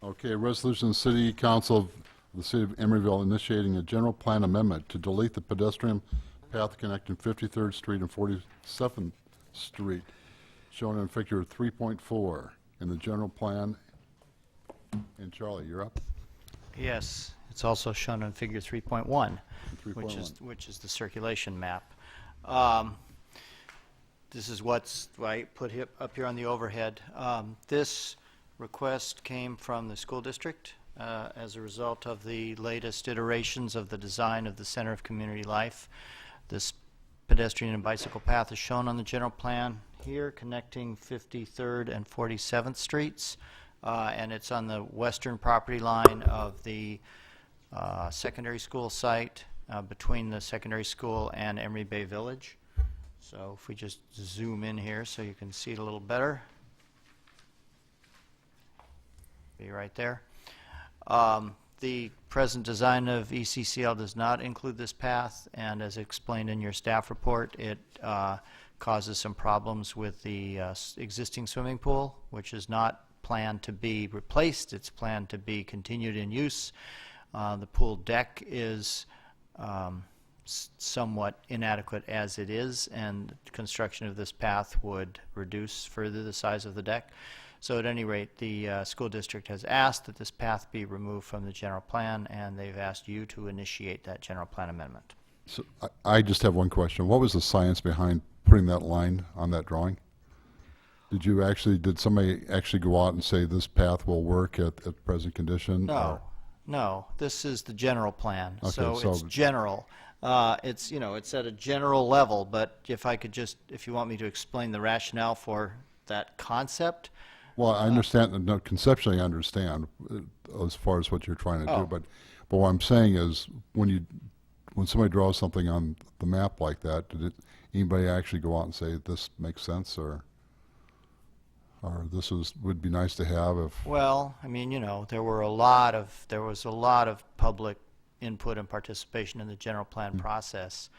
Okay, a resolution of the City Council of the City of Emeryville initiating a general plan amendment to delete the pedestrian path connecting 53rd Street and 47th Street, shown in figure 3.4 in the general plan. And Charlie, you're up. Yes, it's also shown in figure 3.1, 3.1. which is the circulation map. This is what's I put up here on the overhead. This request came from the school district as a result of the latest iterations of the design of the Center of Community Life. This pedestrian and bicycle path is shown on the general plan here, connecting 53rd and 47th Streets, and it's on the western property line of the secondary school site between the secondary school and Emery Bay Village. So if we just zoom in here so you can see it a little better. Be right there. The present design of ECCL does not include this path, and as explained in your staff report, it causes some problems with the existing swimming pool, which is not planned to be replaced. It's planned to be continued in use. The pool deck is somewhat inadequate as it is, and construction of this path would reduce further the size of the deck. So at any rate, the school district has asked that this path be removed from the general plan, and they've asked you to initiate that general plan amendment. So I just have one question. What was the science behind putting that line on that drawing? Did somebody actually go out and say this path will work at present condition? No, this is the general plan. Okay, so it's general. It's at a general level, but if you want me to explain the rationale for that concept. Well, I understand, no, conceptually I understand as far as what you're trying to do, but what I'm saying is when somebody draws something on the map like that, anybody actually go out and say this makes sense, or this would be nice to have if? Well, I mean, there was a lot of public input and participation in the general plan process.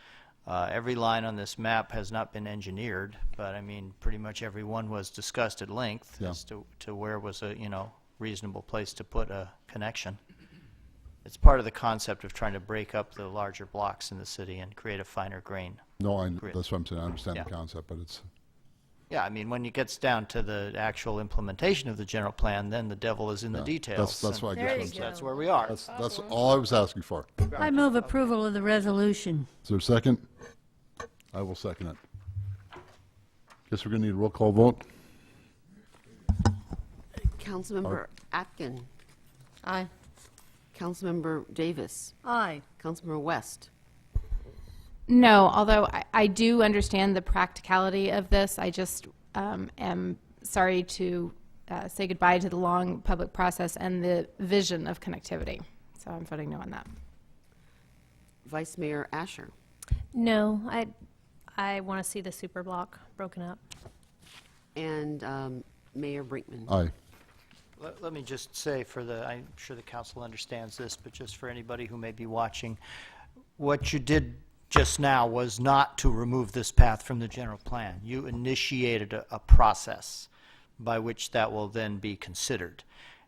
Every line on this map has not been engineered, but I mean, pretty much every one was discussed at length as to where was a reasonable place to put a connection. It's part of the concept of trying to break up the larger blocks in the city and create a finer grain. No, that's what I'm saying. I understand the concept, but it's. Yeah, I mean, when it gets down to the actual implementation of the general plan, then the devil is in the details. That's what I guess. That's where we are. That's all I was asking for. I move approval of the resolution. Is there a second? I will second it. Guess we're going to need a roll call vote. Councilmember Atkin. Aye. Councilmember Davis. Aye. Councilmember West. No, although I do understand the practicality of this. I just am sorry to say goodbye to the long public process and the vision of connectivity. So I'm voting no on that. Vice Mayor Asher. No, I want to see the super block broken up. And Mayor Brinkman. Aye. Let me just say, I'm sure the council understands this, but just for anybody who may be watching, what you did just now was not to remove this path from the general plan. You initiated a process by which that will then be considered.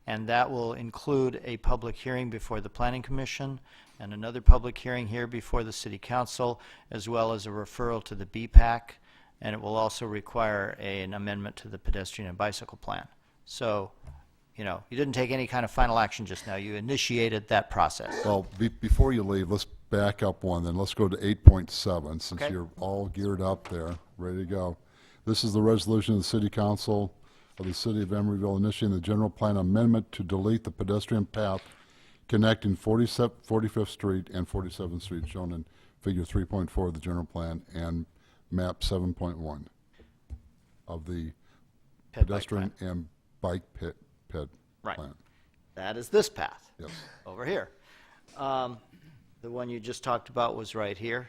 And that will include a public hearing before the Planning Commission and another public hearing here before the City Council, as well as a referral to the BPAC, and it will also require an amendment to the pedestrian and bicycle plan. So, you didn't take any kind of final action just now. You initiated that process. Well, before you leave, let's back up one, then let's go to 8.7, since you're all geared up there, ready to go. This is the resolution of the City Council of the City of Emeryville initiating the general plan amendment to delete the pedestrian path connecting 45th Street and 47th Street, shown in figure 3.4 of the general plan and map 7.1 of the pedestrian and bike ped plan. That is this path. Yes. Over here. The one you just talked about was right here.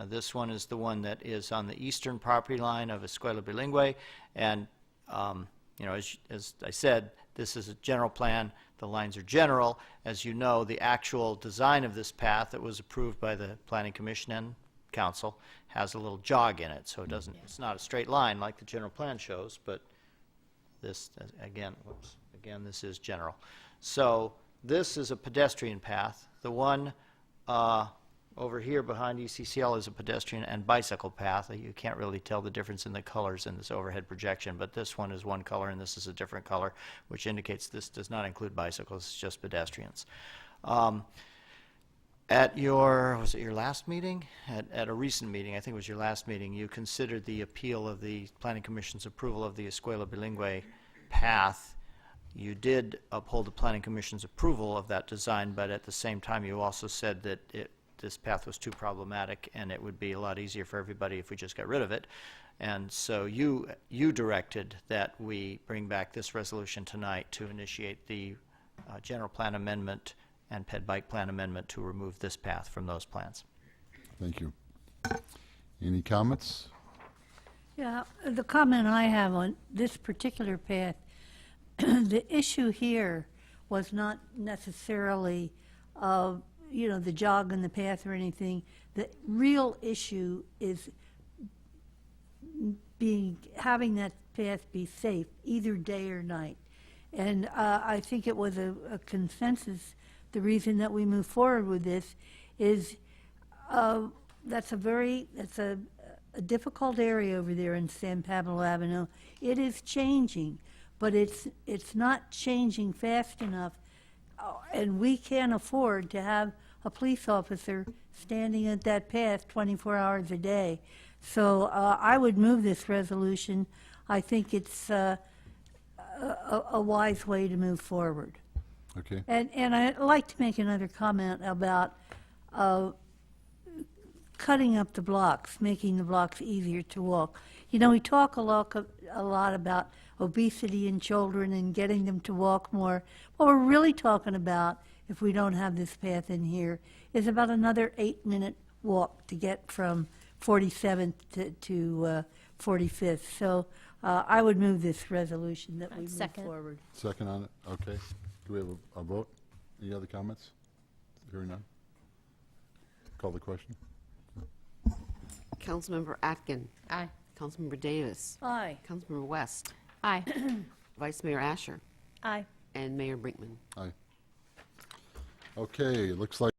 This one is the one that is on the eastern property line of Escuela Bilingüe, and as I said, this is a general plan. The lines are general. As you know, the actual design of this path that was approved by the Planning Commission and Council has a little jog in it, so it doesn't. It's not a straight line like the general plan shows, but this again. Whoops. Again, this is general. So this is a pedestrian path. The one over here behind ECCL is a pedestrian and bicycle path. You can't really tell the difference in the colors in this overhead projection, but this one is one color and this is a different color, which indicates this does not include bicycles, it's just pedestrians. At your, was it your last meeting? At a recent meeting, I think it was your last meeting, you considered the appeal of the Planning Commission's approval of the Escuela Bilingüe path. You did uphold the Planning Commission's approval of that design, but at the same time you also said that this path was too problematic and it would be a lot easier for everybody if we just got rid of it. And so you directed that we bring back this resolution tonight to initiate the general plan amendment and Ped Bike Plan amendment to remove this path from those plans. Thank you. Any comments? Yeah, the comment I have on this particular path, the issue here was not necessarily, the jog in the path or anything. The real issue is having that path be safe, either day or night. And I think it was a consensus. The reason that we move forward with this is that's a difficult area over there in San Pablo Avenue. It is changing, but it's not changing fast enough, and we can't afford to have a police officer standing at that path 24 hours a day. So I would move this resolution. I think it's a wise way to move forward. Okay. And I'd like to make another comment about cutting up the blocks, making the blocks easier to walk. We talk a lot about obesity in children and getting them to walk more. What we're really talking about, if we don't have this path in here, is about another 8-minute walk to get from 47th to 45th. So I would move this resolution that we move Second. forward. Second on it? Okay. Do we have a vote? Any other comments? Hearing none. Call the question. Councilmember Atkin. Aye. Councilmember Davis. Aye. Councilmember West. Aye. Vice Mayor Asher. Aye. And Mayor Brinkman. Aye. Okay, looks like